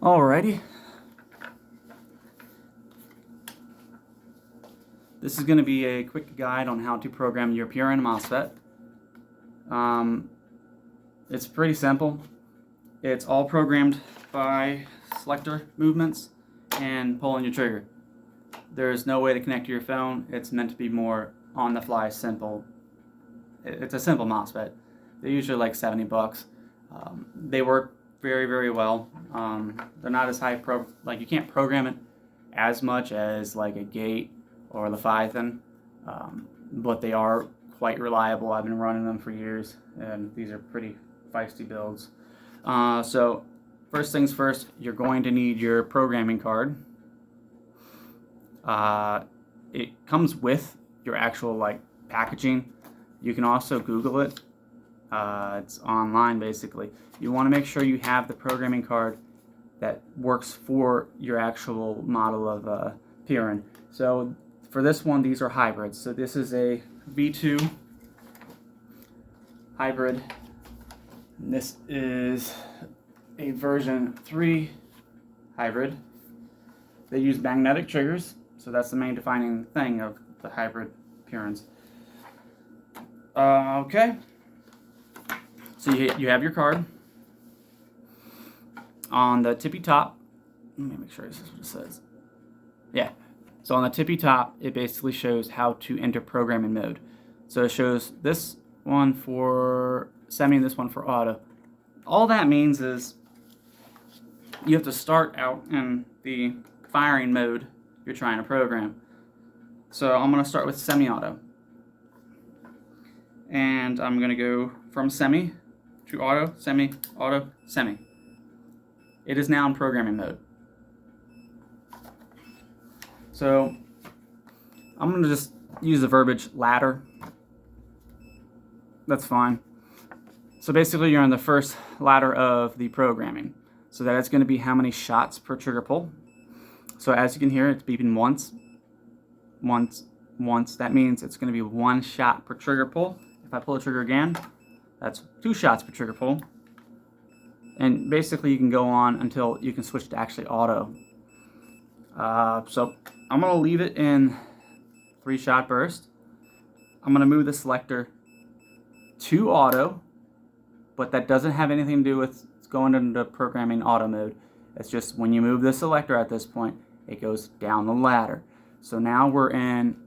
Alrighty. This is going to be a quick guide on how to program your Perun MOSFET. It's pretty simple. It's all programmed by selector movements and pulling your trigger. There's no way to connect to your phone. It's meant to be more on the fly, simple. It's a simple MOSFET. They're usually like 70 bucks. They work very, very well. They're not as high like you can't program it as much as like a gate or Leviathan, but they are quite reliable. I've been running them for years, and these are pretty feisty builds. So first things first, you're going to need your programming card. It comes with your actual like packaging. You can also Google it. It's online basically. You want to make sure you have the programming card that works for your actual model of Perun. So for this one, these are hybrids. So this is a V2 hybrid. And this is a version 3 hybrid. They use magnetic triggers, so that's the main defining thing of the hybrid Peruns. Okay. So you have your card. On the tippy top, let me make sure this is what it says. Yeah. So on the tippy top, it basically shows how to enter programming mode. So it shows this one for semi and this one for auto. All that means is you have to start out in the firing mode you're trying to program. So I'm going to start with semi-auto. And I'm going to go from semi to auto, semi, auto, semi. It is now in programming mode. So I'm going to just use the verbiage ladder. That's fine. So basically you're on the first ladder of the programming. So that is going to be how many shots per trigger pull. So as you can hear, it's beeping once, once, once. That means it's going to be 1 shot per trigger pull. If I pull the trigger again, that's 2 shots per trigger pull. And basically you can go on until you can switch to actually auto. So I'm going to leave it in 3-shot burst. I'm going to move the selector to auto, but that doesn't have anything to do with going into programming auto mode. It's just when you move the selector at this point, it goes down the ladder. So now we're in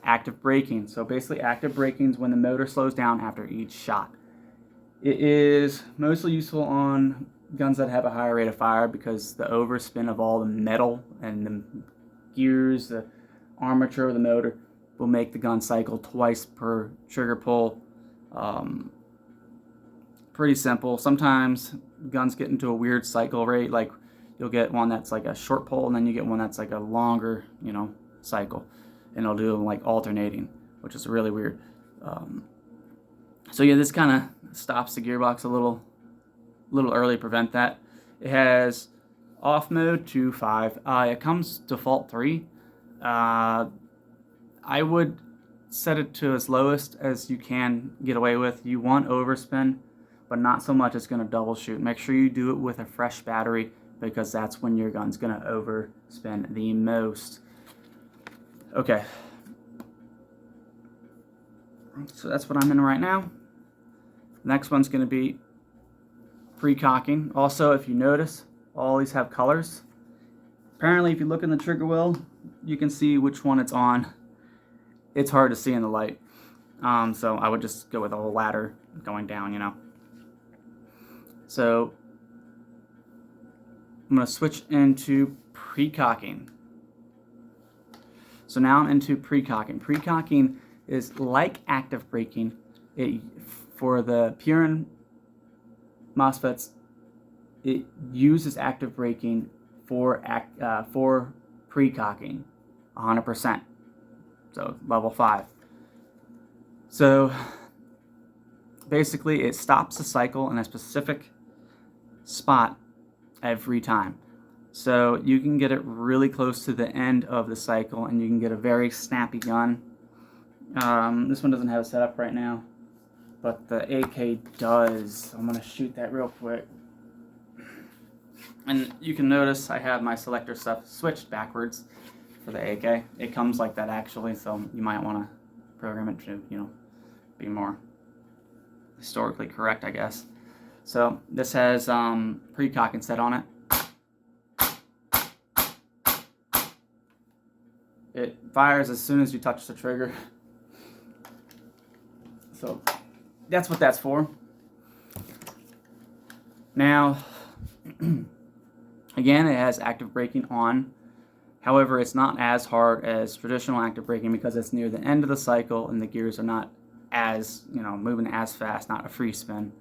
active braking. So basically active braking is when the motor slows down after each shot. It is mostly useful on guns that have a higher rate of fire because the overspin of all the metal and the gears, the armature of the motor will make the gun cycle twice per trigger pull. Pretty simple. Sometimes guns get into a weird cycle rate, like you'll get one that's like a short pull and then you get one that's like a longer, cycle, and it'll do them like alternating, which is really weird. So yeah, this kind of stops the gearbox a little early to prevent that. It has off mode to 5. It comes default 3. I would set it to as lowest as you can get away with. You want overspin, but not so much it's going to double shoot. Make sure you do it with a fresh battery because that's when your gun's going to overspin the most. Okay. So that's what I'm in right now. Next one's going to be pre-cocking. Also, if you notice, all these have colors. Apparently, if you look in the trigger wheel, you can see which one it's on. It's hard to see in the light. So I would just go with a whole ladder going down, So I'm going to switch into pre-cocking. So now I'm into pre-cocking. Pre-cocking is like active braking. For the Perun MOSFETs, it uses active braking for pre-cocking, 100%. So level 5. So basically, it stops the cycle in a specific spot every time. So you can get it really close to the end of the cycle, and you can get a very snappy gun. This one doesn't have a setup right now, but the AK does. I'm going to shoot that real quick. And you can notice I have my selector stuff switched backwards for the AK. It comes like that actually, so you might want to program it to, be more historically correct, I guess. So this has pre-cock and set on it. It fires as soon as you touch the trigger. So that's what that's for. Now, again, it has active braking on. However, it's not as hard as traditional active braking because it's near the end of the cycle and the gears are not as, moving as fast, not a free spin.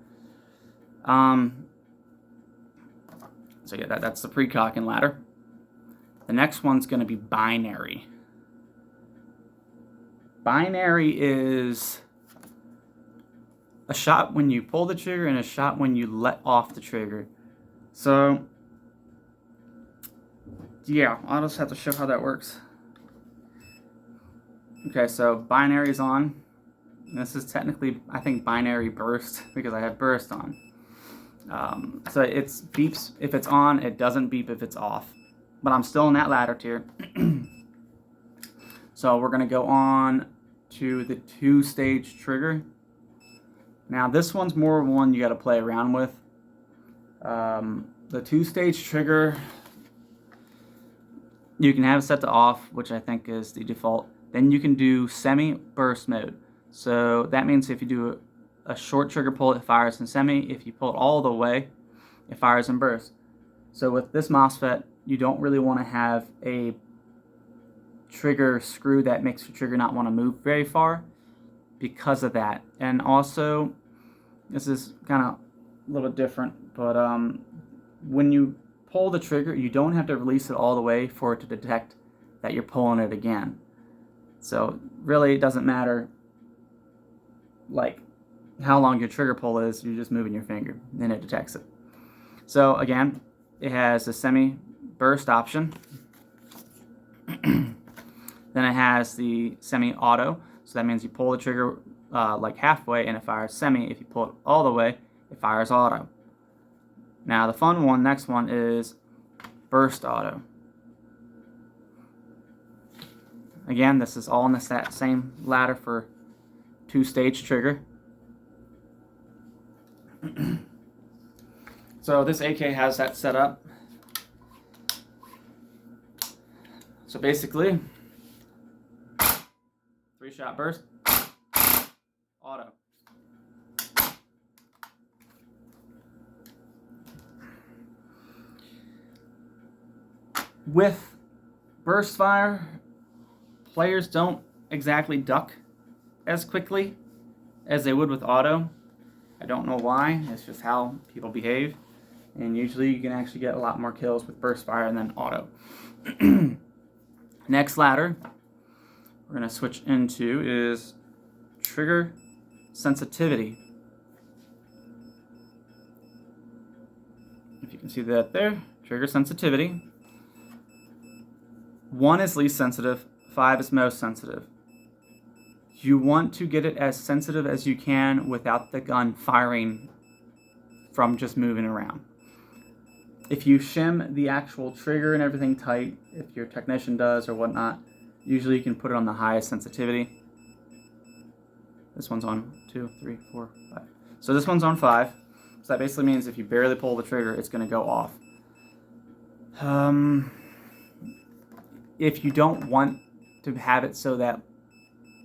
So yeah, that's the pre-cock and ladder. The next one's going to be binary. Binary is a shot when you pull the trigger and a shot when you let off the trigger. So, yeah, I'll just have to show how that works. Okay, so binary is on. This is technically, I think, binary burst because I have burst on. So it beeps if it's on, it doesn't beep if it's off. But I'm still in that ladder tier. So we're going to go on to the 2-stage trigger. Now this one's more one you got to play around with. The 2-stage trigger, you can have it set to off, which I think is the default. Then you can do semi-burst mode. So that means if you do a short trigger pull, it fires in semi. If you pull it all the way, it fires in burst. So with this MOSFET, you don't really want to have a trigger screw that makes the trigger not want to move very far because of that. And also, this is kind of a little different, but when you pull the trigger, you don't have to release it all the way for it to detect that you're pulling it again. So really, it doesn't matter like how long your trigger pull is, you're just moving your finger and it detects it. So again, it has a semi-burst option. Then it has the semi-auto, so that means you pull the trigger like halfway and it fires semi. If you pull it all the way, it fires auto. Now the fun one, next one is burst auto. Again, this is all in that same ladder for 2-stage trigger. So this AK has that set up. So basically, 3-shot burst, auto. With burst fire, players don't exactly duck as quickly as they would with auto. I don't know why, it's just how people behave. And usually you can actually get a lot more kills with burst fire than auto. Next ladder we're going to switch into is trigger sensitivity. If you can see that there, trigger sensitivity. 1 is least sensitive, 5 is most sensitive. You want to get it as sensitive as you can without the gun firing from just moving around. If you shim the actual trigger and everything tight, if your technician does or whatnot, usually you can put it on the highest sensitivity. This one's on 2, 3, 4, 5. So this one's on 5. So that basically means if you barely pull the trigger, it's going to go off. If you don't want to have it so that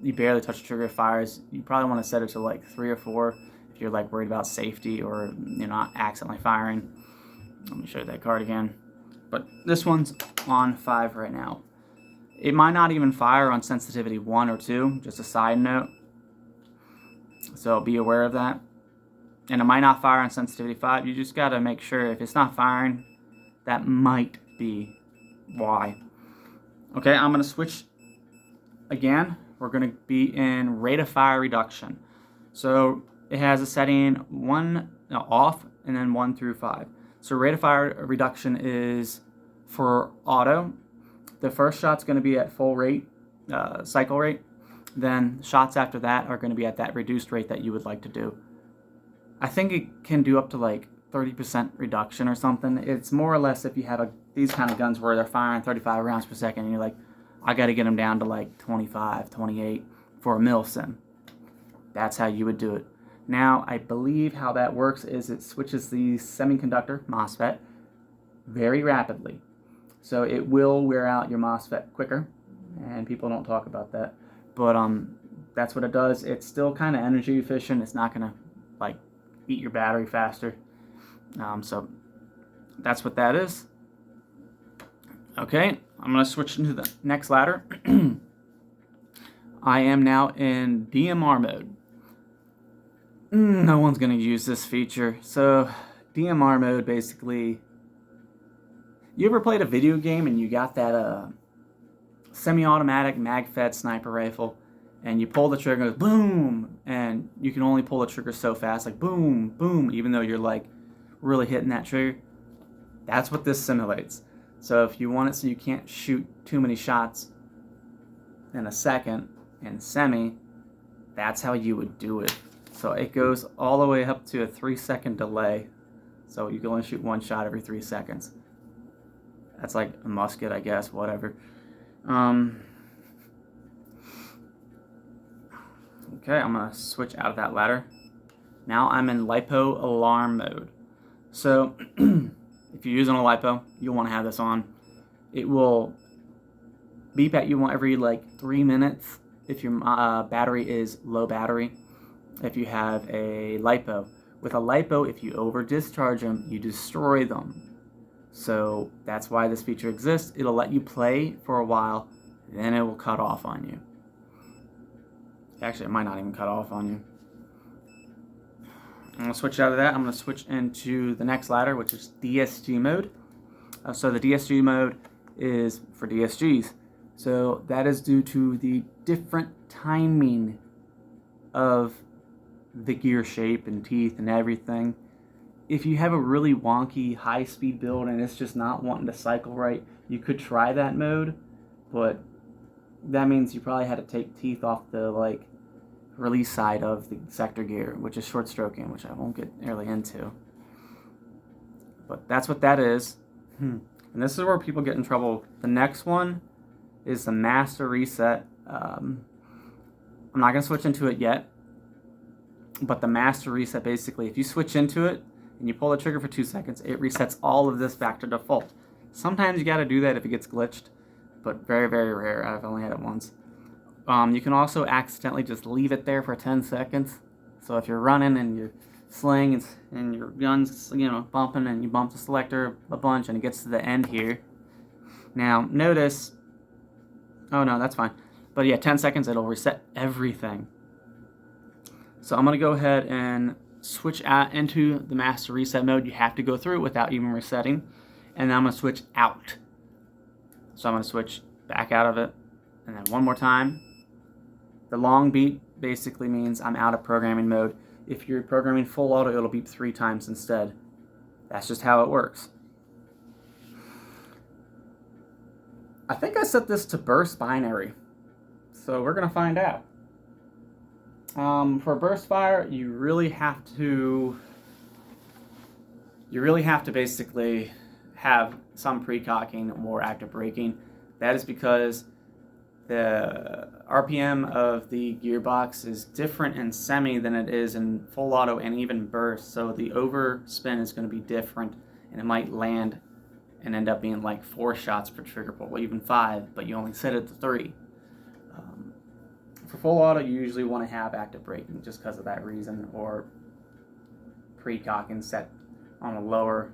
you barely touch the trigger, it fires, you probably want to set it to like 3 or 4 if you're like worried about safety or you're not accidentally firing. Let me show you that card again. But this one's on 5 right now. It might not even fire on sensitivity 1 or 2, just a side note. So be aware of that. And it might not fire on sensitivity 5. You just got to make sure if it's not firing, that might be why. Okay, I'm going to switch again. We're going to be in rate of fire reduction. So it has a setting off and then 1 through 5. So rate of fire reduction is for auto. The first shot's going to be at full rate, cycle rate. Then shots after that are going to be at that reduced rate that you would like to do. I think it can do up to like 30% reduction or something. It's more or less if you have these kind of guns where they're firing 35 rounds per second and you're like, I got to get them down to like 25, 28 for a milsim. That's how you would do it. Now, I believe how that works is it switches the semiconductor MOSFET very rapidly. So it will wear out your MOSFET quicker, and people don't talk about that. But that's what it does. It's still kind of energy efficient. It's not going to like eat your battery faster. So that's what that is. Okay, I'm going to switch into the next ladder. I am now in DMR mode. No one's going to use this feature. So DMR mode, basically, you ever played a video game and you got that semi-automatic mag-fed sniper rifle and you pull the trigger and it goes boom, and you can only pull the trigger so fast, like boom, boom, even though you're like really hitting that trigger? That's what this simulates. So if you want it so you can't shoot too many shots in a second in semi, that's how you would do it. So it goes all the way up to a 3-second delay. So you can only shoot one shot every 3 seconds. That's like a musket, I guess, whatever. Okay, I'm going to switch out of that ladder. Now I'm in LiPo alarm mode. So if you're using a LiPo, you'll want to have this on. It will beep at you every like 3 minutes if your battery is low battery. If you have a LiPo. With a LiPo, if you over discharge them, you destroy them. So that's why this feature exists. It'll let you play for a while, then it will cut off on you. Actually, it might not even cut off on you. I'm going to switch out of that. I'm going to switch into the next ladder, which is DSG mode. So the DSG mode is for DSGs. So that is due to the different timing of the gear shape and teeth and everything. If you have a really wonky high-speed build and it's just not wanting to cycle right, you could try that mode, but that means you probably had to take teeth off the like release side of the sector gear, which is short stroking, which I won't get really into. But that's what that is. And this is where people get in trouble. The next one is the master reset. I'm not going to switch into it yet, but the master reset, basically, if you switch into it and you pull the trigger for 2 seconds, it resets all of this back to default. Sometimes you got to do that if it gets glitched, but very, very rare. I've only had it once. You can also accidentally just leave it there for 10 seconds. So if you're running and you're slinging and your gun's, bumping, and you bump the selector a bunch and it gets to the end here. Now, notice, oh no, that's fine. But yeah, 10 seconds, it'll reset everything. So I'm going to go ahead and switch out into the master reset mode. You have to go through it without even resetting. And then I'm going to switch out. So I'm going to switch back out of it. And then one more time. The long beep basically means I'm out of programming mode. If you're programming full auto, it'll beep 3 times instead. That's just how it works. I think I set this to burst binary. So we're going to find out. For burst fire, you really have to basically have some pre-cocking or active braking. That is because the RPM of the gearbox is different in semi than it is in full auto and even burst, so the overspin is going to be different, and it might land and end up being like 4 shots per trigger pull, even 5, but you only set it to 3. For full auto, you usually want to have active braking just because of that reason, or pre-cocking set on a lower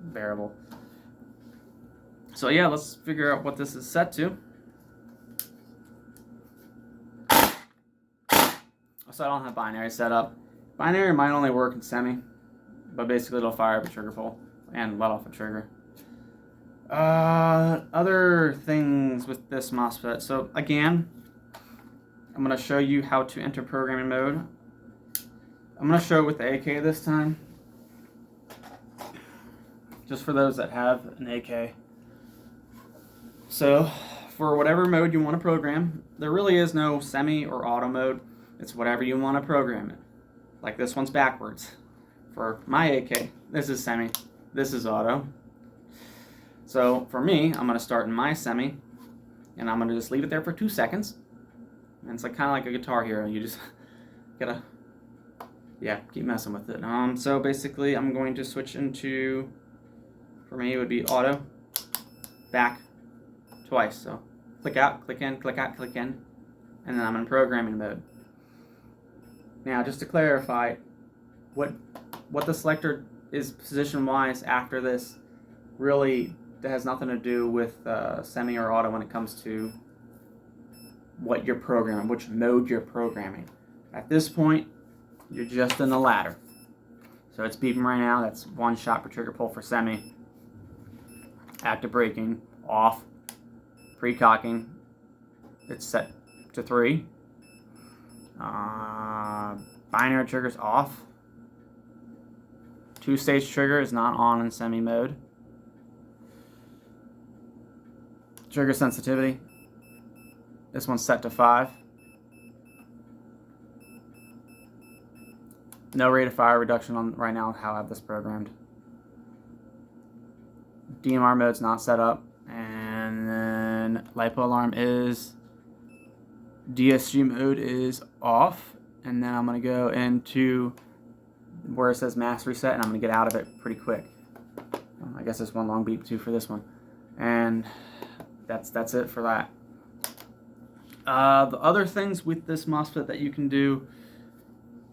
variable. So yeah, let's figure out what this is set to. So I don't have binary set up. Binary might only work in semi, but basically it'll fire up a trigger pull and let off a trigger. Other things with this MOSFET. So again, I'm going to show you how to enter programming mode. I'm going to show it with the AK this time, just for those that have an AK. So for whatever mode you want to program, there really is no semi or auto mode. It's whatever you want to program it. Like this one's backwards. for my AK, this is semi, this is auto. So for me, I'm going to start in my semi, and I'm going to just leave it there for 2 seconds. And it's like kind of like a Guitar Hero. You just gotta, yeah, keep messing with it. So basically, I'm going to switch into, for me, it would be auto, back, twice. So click out, click in, click out, click in, and then I'm in programming mode. Now, just to clarify, what the selector is position-wise after this really has nothing to do with semi or auto when it comes to what you're programming, which mode you're programming. At this point, you're just in the ladder. So it's beeping right now. That's 1 shot per trigger pull for semi. Active braking, off. Pre-cocking, it's set to 3. Binary triggers off. 2-stage trigger is not on in semi mode. Trigger sensitivity, this one's set to 5. No rate of fire reduction on right now how I have this programmed. DMR mode's not set up, and then LiPo alarm is, DSG mode is off, and then I'm going to go into where it says mass reset, and I'm going to get out of it pretty quick. I guess there's one long beep too for this one, and that's it for that. The other things with this MOSFET that you can do,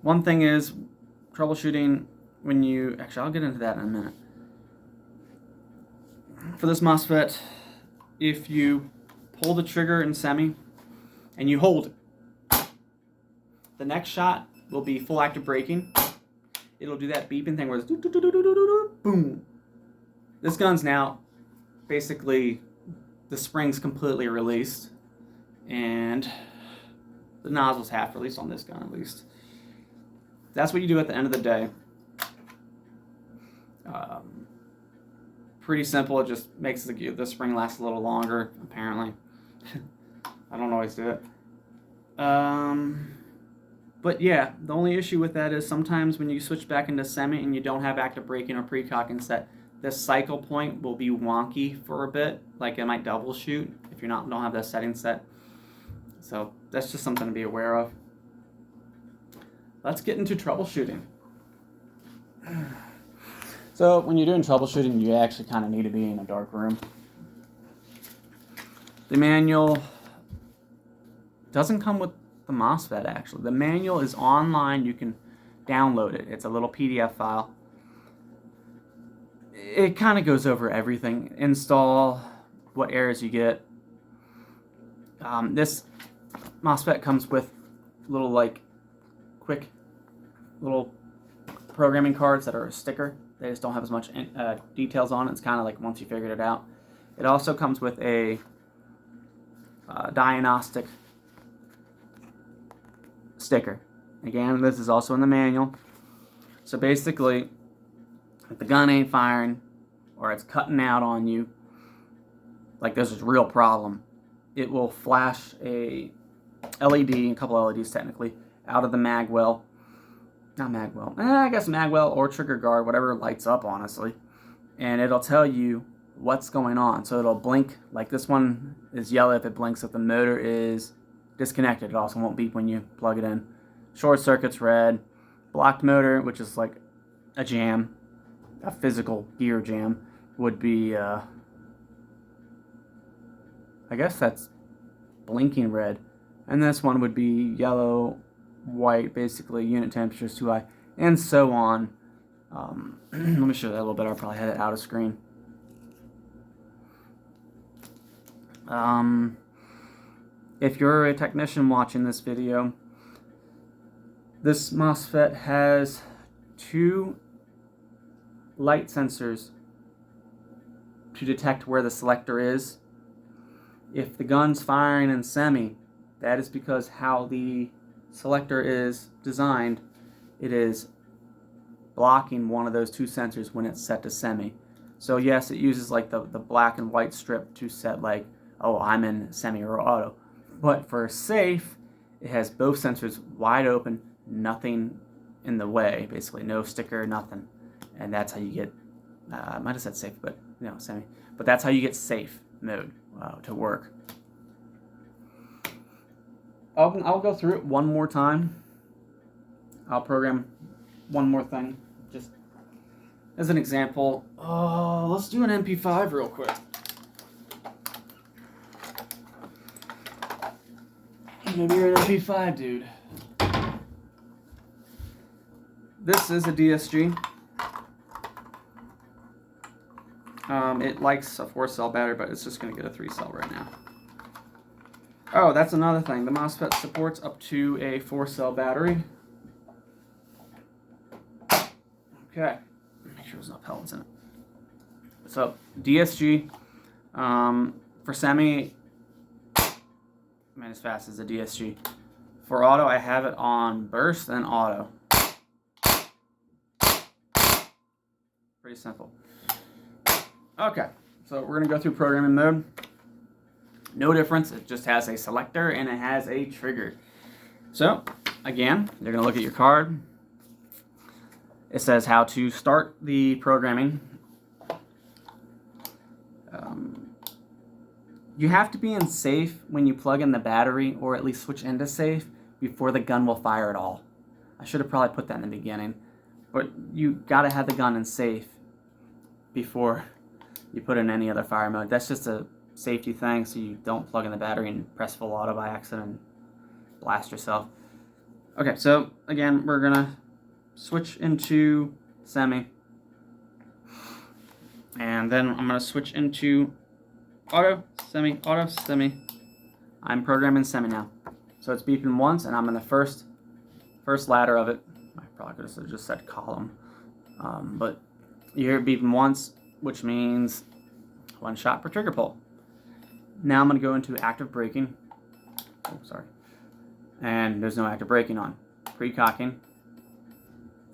one thing is troubleshooting when you, actually I'll get into that in a minute. For this MOSFET, if you pull the trigger in semi and you hold it, the next shot will be full active braking. It'll do that beeping thing where it's boom. This gun's now basically, the spring's completely released, and the nozzle's half released on this gun at least. That's what you do at the end of the day. Pretty simple. It just makes the spring last a little longer, apparently. I don't always do it. But yeah, the only issue with that is sometimes when you switch back into semi and you don't have active braking or pre-cocking set, this cycle point will be wonky for a bit. Like it might double shoot if you don't have that setting set. So that's just something to be aware of. Let's get into troubleshooting. So when you're doing troubleshooting, you actually kind of need to be in a dark room. The manual doesn't come with the MOSFET actually. The manual is online. You can download it. It's a little PDF file. It kind of goes over everything. Install, what errors you get. This MOSFET comes with little quick little programming cards that are a sticker. They just don't have as much details on it. It's kind of like once you figured it out. It also comes with a diagnostic sticker. Again, this is also in the manual. So basically, if the gun ain't firing or it's cutting out on you, like there's a real problem, it will flash a LED, a couple LEDs technically, out of the magwell. Not magwell. I guess magwell or trigger guard, whatever lights up, honestly. And it'll tell you what's going on. So it'll blink, like this one is yellow if it blinks if the motor is disconnected. It also won't beep when you plug it in. Short circuit's red. Blocked motor, which is like a jam, a physical gear jam, would be, I guess that's blinking red. And this one would be yellow, white, basically unit temperature is too high, and so on. Let me show you that a little bit. I'll probably have it out of screen. If you're a technician watching this video, this MOSFET has 2 light sensors to detect where the selector is. If the gun's firing in semi, that is because how the selector is designed, it is blocking one of those 2 sensors when it's set to semi. So yes, it uses like the black and white strip to set like, oh, I'm in semi or auto. But for safe, it has both sensors wide open, nothing in the way, basically no sticker, nothing, and that's how you get. I might have said safe, but no, semi. But that's how you get safe mode to work. I'll go through it one more time. I'll program one more thing, just as an example. Let's do an MP5 real quick. Maybe you're an MP5 dude. This is a DSG. It likes a 4-cell battery, but it's just going to get a 3-cell right now. Oh, that's another thing. The MOSFET supports up to a 4-cell battery. Okay. Make sure there's no pellets in it. So, DSG. For semi, as fast as a DSG. For auto, I have it on burst and auto. Pretty simple. Okay, so we're going to go through programming mode. No difference, it just has a selector and it has a trigger. So, again, you're going to look at your card. It says how to start the programming. You have to be in safe when you plug in the battery, or at least switch into safe, before the gun will fire at all. I should have probably put that in the beginning, but you got to have the gun in safe before you put in any other fire mode. That's just a safety thing, so you don't plug in the battery and press full auto by accident and blast yourself. Okay, so again, we're gonna switch into semi, and then I'm gonna switch into auto, semi, auto, semi. I'm programming semi now, so it's beeping once, and I'm in the first ladder of it. I probably could have just said column, but you hear it beeping once, which means 1 shot per trigger pull. Now I'm going to go into active braking. Oh, sorry. And there's no active braking on. Pre-cocking.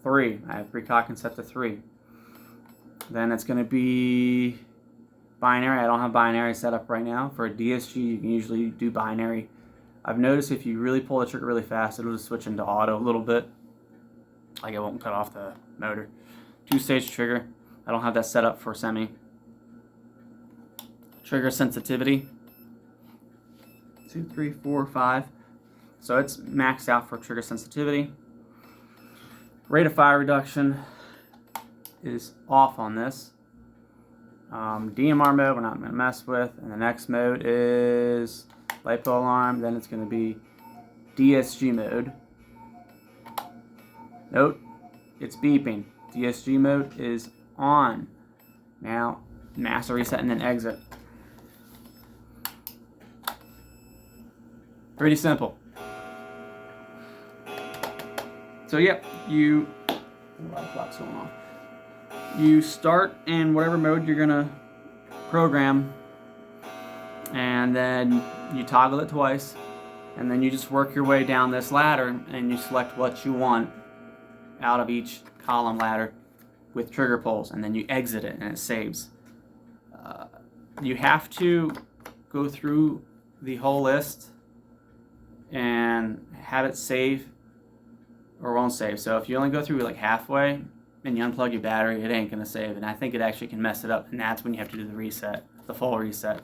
3. I have pre-cocking set to 3. Then it's going to be binary. I don't have binary set up right now. For a DSG, you can usually do binary. I've noticed if you really pull the trigger really fast, it'll just switch into auto a little bit. Like it won't cut off the motor. 2-stage trigger. I don't have that set up for semi. Trigger sensitivity. 2, 3, 4, 5. So it's maxed out for trigger sensitivity. Rate of fire reduction is off on this. DMR mode we're not going to mess with. And the next mode is LiPo alarm. Then it's going to be DSG mode. Note, it's beeping. DSG mode is on. Now, master reset and then exit. Pretty simple. So, yep, you start in whatever mode you're gonna program, and then you toggle it twice, and then you just work your way down this ladder, and you select what you want out of each column ladder with trigger pulls, and then you exit it and it saves. You have to go through the whole list and have it save or won't save. So if you only go through like halfway and you unplug your battery, it ain't gonna save, and I think it actually can mess it up, and that's when you have to do the reset, the full reset.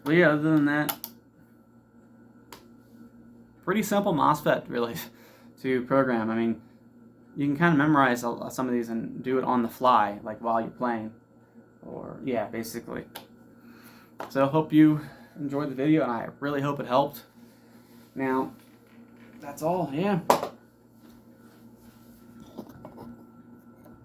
But yeah, other than that, pretty simple MOSFET really to program. I mean, you can kind of memorize some of these and do it on the fly, like while you're playing. Or, yeah, basically. So I hope you enjoyed the video, and I really hope it helped. Now, that's all, yeah.